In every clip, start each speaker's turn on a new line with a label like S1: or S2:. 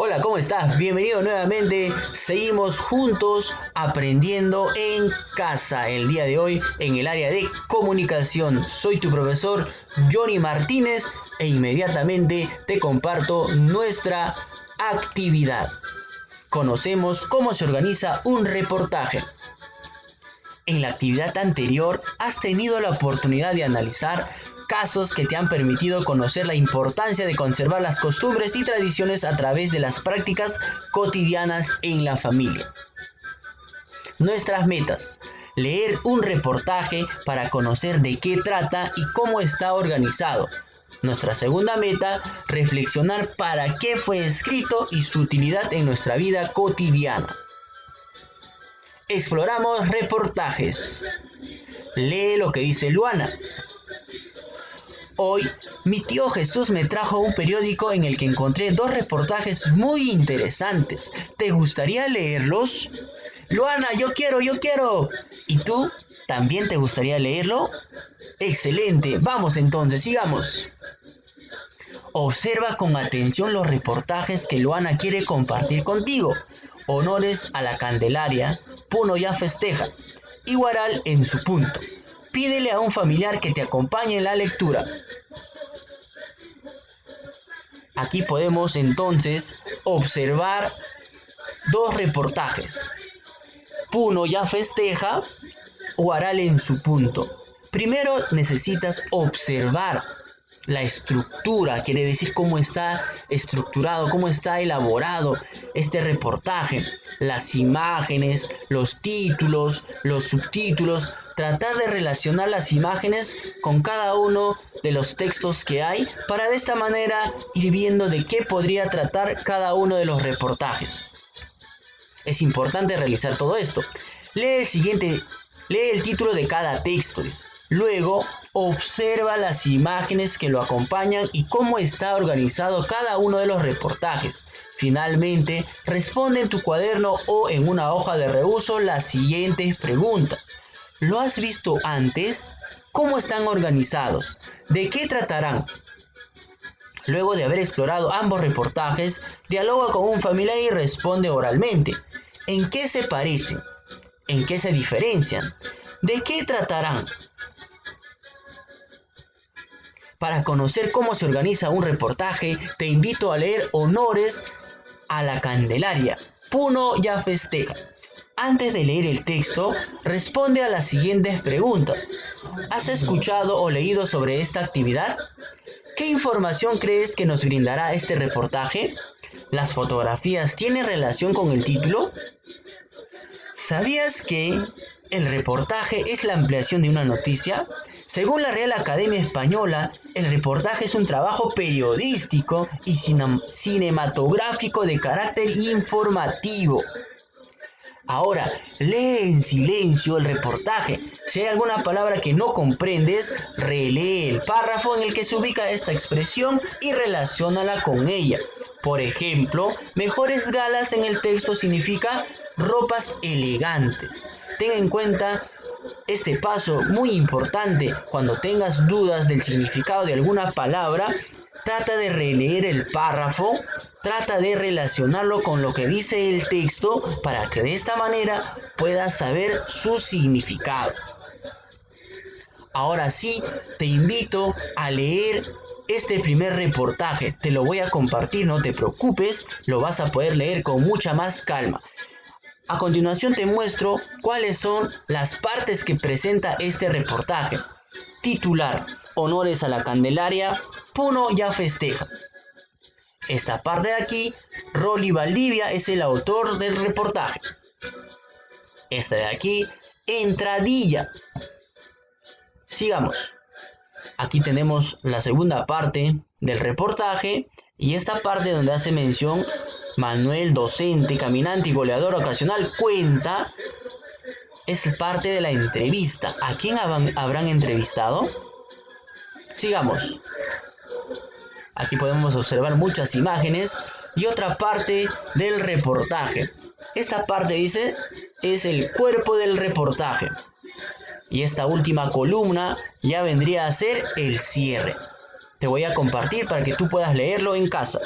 S1: Hola, ¿cómo estás? Bienvenido nuevamente. Seguimos juntos aprendiendo en casa. El día de hoy en el área de comunicación. Soy tu profesor Johnny Martínez e inmediatamente te comparto nuestra actividad. Conocemos cómo se organiza un reportaje. En la actividad anterior has tenido la oportunidad de analizar casos que te han permitido conocer la importancia de conservar las costumbres y tradiciones a través de las prácticas cotidianas en la familia. Nuestras metas: leer un reportaje para conocer de qué trata y cómo está organizado. Nuestra segunda meta: reflexionar para qué fue escrito y su utilidad en nuestra vida cotidiana. Exploramos reportajes. Lee lo que dice Luana. Hoy, mi tío Jesús me trajo un periódico en el que encontré dos reportajes muy interesantes. ¿Te gustaría leerlos? Luana, yo quiero. ¿Y tú? ¿También te gustaría leerlo? Excelente, vamos entonces, sigamos. Observa con atención los reportajes que Luana quiere compartir contigo. Honores a la Candelaria, Puno ya festeja, y Guaral en su punto. Pídele a un familiar que te acompañe en la lectura. Aquí podemos entonces observar dos reportajes. Puno ya festeja, Guaral en su punto. Primero necesitas observar la estructura, quiere decir cómo está estructurado, cómo está elaborado este reportaje, las imágenes, los títulos, los subtítulos, tratar de relacionar las imágenes con cada uno de los textos que hay para de esta manera ir viendo de qué podría tratar cada uno de los reportajes. Es importante realizar todo esto. Lee el título de cada texto. Luego, observa las imágenes que lo acompañan y cómo está organizado cada uno de los reportajes. Finalmente, responde en tu cuaderno o en una hoja de reuso las siguientes preguntas. ¿Lo has visto antes? ¿Cómo están organizados? ¿De qué tratarán? Luego de haber explorado ambos reportajes, dialoga con un familiar y responde oralmente. ¿En qué se parecen? ¿En qué se diferencian? ¿De qué tratarán? Para conocer cómo se organiza un reportaje, te invito a leer Honores a la Candelaria, Puno ya festeja. Antes de leer el texto, responde a las siguientes preguntas. ¿Has escuchado o leído sobre esta actividad? ¿Qué información crees que nos brindará este reportaje? ¿Las fotografías tienen relación con el título? ¿Sabías que el reportaje es la ampliación de una noticia? Según la Real Academia Española, el reportaje es un trabajo periodístico y cinematográfico de carácter informativo. Ahora, lee en silencio el reportaje. Si hay alguna palabra que no comprendes, relee el párrafo en el que se ubica esta expresión y relaciónala con ella. Por ejemplo, mejores galas en el texto significa ropas elegantes. Ten en cuenta este paso muy importante. Cuando tengas dudas del significado de alguna palabra, trata de releer el párrafo, trata de relacionarlo con lo que dice el texto para que de esta manera puedas saber su significado. Ahora sí, te invito a leer este primer reportaje. Te lo voy a compartir, no te preocupes, lo vas a poder leer con mucha más calma. A continuación te muestro cuáles son las partes que presenta este reportaje. Titular: Honores a la Candelaria, Puno ya festeja. Esta parte de aquí, Rolly Valdivia es el autor del reportaje. Esta de aquí, entradilla. Sigamos. Aquí tenemos la segunda parte del reportaje y esta parte donde hace mención Manuel, docente, caminante y goleador ocasional, cuenta, es parte de la entrevista. ¿A quién habrán entrevistado? Sigamos. Aquí podemos observar muchas imágenes y otra parte del reportaje. Esta parte dice, es el cuerpo del reportaje. Y esta última columna ya vendría a ser el cierre. Te voy a compartir para que tú puedas leerlo en casa.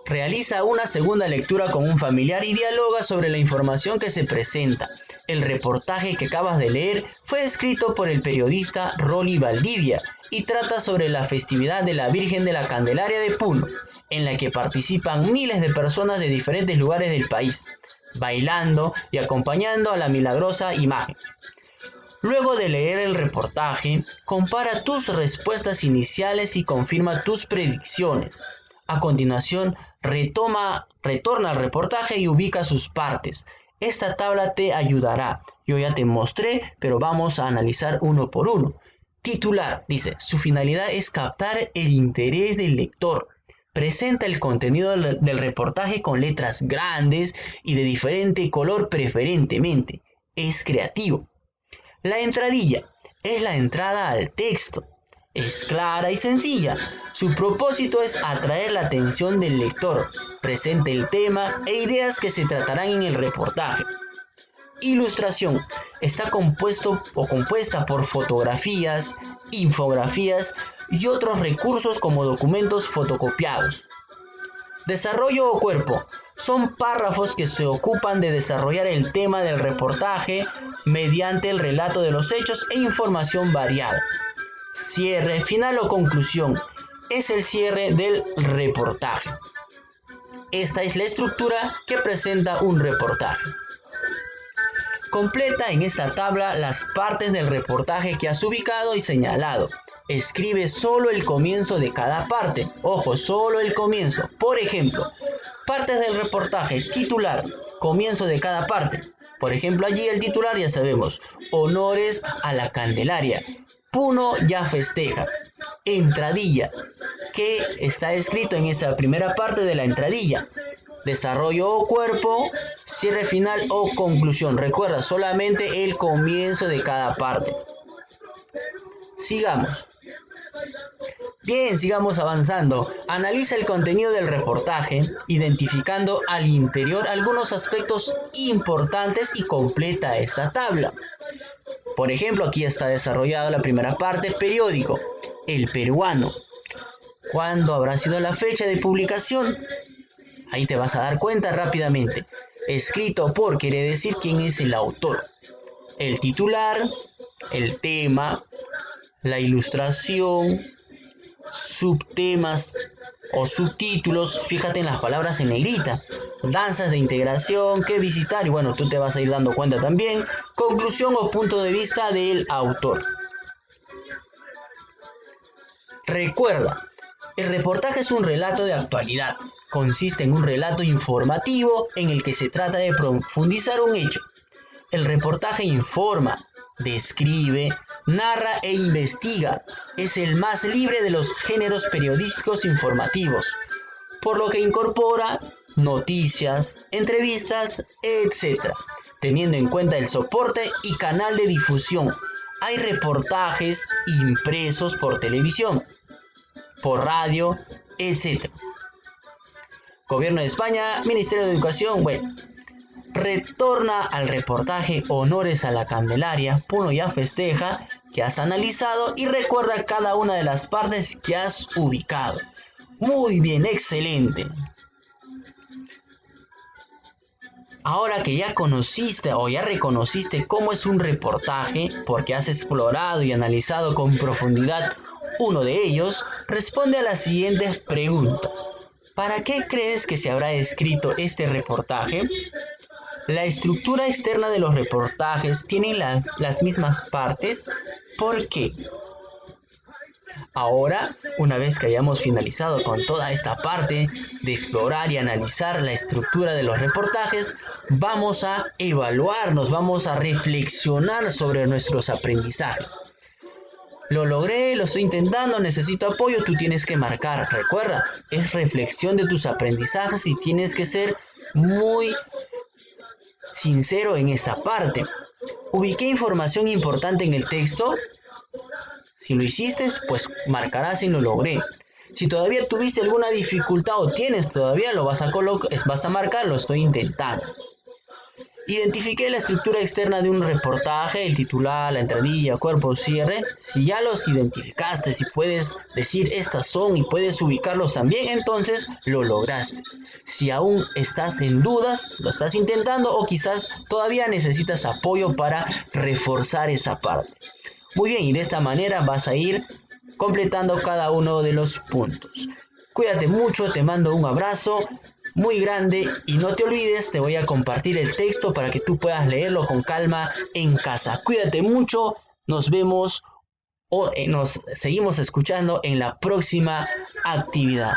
S1: Realiza una segunda lectura con un familiar y dialoga sobre la información que se presenta. El reportaje que acabas de leer fue escrito por el periodista Rolly Valdivia y trata sobre la festividad de la Virgen de la Candelaria de Puno, en la que participan miles de personas de diferentes lugares del país, bailando y acompañando a la milagrosa imagen. Luego de leer el reportaje, compara tus respuestas iniciales y confirma tus predicciones. A continuación, retorna al reportaje y ubica sus partes. Esta tabla te ayudará. Yo ya te mostré, pero vamos a analizar uno por uno. Titular, dice, su finalidad es captar el interés del lector. Presenta el contenido del reportaje con letras grandes y de diferente color preferentemente. Es creativo. La entradilla es la entrada al texto. Es clara y sencilla. Su propósito es atraer la atención del lector. Presenta el tema e ideas que se tratarán en el reportaje. Ilustración. Está compuesta por fotografías, infografías y otros recursos como documentos fotocopiados. Desarrollo o cuerpo. Son párrafos que se ocupan de desarrollar el tema del reportaje mediante el relato de los hechos e información variada. Cierre, final o conclusión. Es el cierre del reportaje. Esta es la estructura que presenta un reportaje. Completa en esta tabla las partes del reportaje que has ubicado y señalado. Escribe solo el comienzo de cada parte. Ojo, solo el comienzo. Por ejemplo, partes del reportaje, titular, comienzo de cada parte. Por ejemplo, allí el titular ya sabemos, honores a la Candelaria. Puno ya festeja. Entradilla, ¿qué está escrito en esa primera parte de la entradilla? Desarrollo o cuerpo, cierre final o conclusión. Recuerda, solamente el comienzo de cada parte. Sigamos. Bien, sigamos avanzando. Analiza el contenido del reportaje, identificando al interior algunos aspectos importantes y completa esta tabla. Por ejemplo, aquí está desarrollada la primera parte, periódico, El Peruano. ¿Cuándo habrá sido la fecha de publicación? Ahí te vas a dar cuenta rápidamente. Escrito por quiere decir quién es el autor. El titular, el tema, la ilustración, subtemas o subtítulos, fíjate en las palabras en negrita, danzas de integración, que visitar, y bueno, tú te vas a ir dando cuenta también, conclusión o punto de vista del autor. Recuerda, el reportaje es un relato de actualidad, consiste en un relato informativo en el que se trata de profundizar un hecho. El reportaje informa, describe, narra e investiga. Es el más libre de los géneros periodísticos informativos, por lo que incorpora noticias, entrevistas, etc., teniendo en cuenta el soporte y canal de difusión. Hay reportajes impresos por televisión, por radio, etc. Gobierno de España, Ministerio de Educación, bueno. Retorna al reportaje Honores a la Candelaria, Puno ya festeja, que has analizado y recuerda cada una de las partes que has ubicado. Muy bien, excelente. Ahora que ya conociste o ya reconociste cómo es un reportaje, porque has explorado y analizado con profundidad uno de ellos, responde a las siguientes preguntas. ¿Para qué crees que se habrá escrito este reportaje? La estructura externa de los reportajes tiene las mismas partes. ¿Por qué? Ahora, una vez que hayamos finalizado con toda esta parte de explorar y analizar la estructura de los reportajes, vamos a evaluarnos, vamos a reflexionar sobre nuestros aprendizajes. Lo logré, lo estoy intentando, necesito apoyo, tú tienes que marcar. Recuerda, es reflexión de tus aprendizajes y tienes que ser muy sincero en esa parte. ¿Ubiqué información importante en el texto? Si lo hiciste, pues marcarás si lo logré. Si todavía tuviste alguna dificultad o tienes todavía, lo vas a marcar, lo estoy intentando. Identifiqué la estructura externa de un reportaje, el titular, la entradilla, cuerpo, cierre. Si ya los identificaste, si puedes decir estas son y puedes ubicarlos también, entonces lo lograste. Si aún estás en dudas, lo estás intentando o quizás todavía necesitas apoyo para reforzar esa parte. Muy bien, y de esta manera vas a ir completando cada uno de los puntos. Cuídate mucho, te mando un abrazo muy grande y no te olvides, te voy a compartir el texto para que tú puedas leerlo con calma en casa. Cuídate mucho, nos vemos o nos seguimos escuchando en la próxima actividad.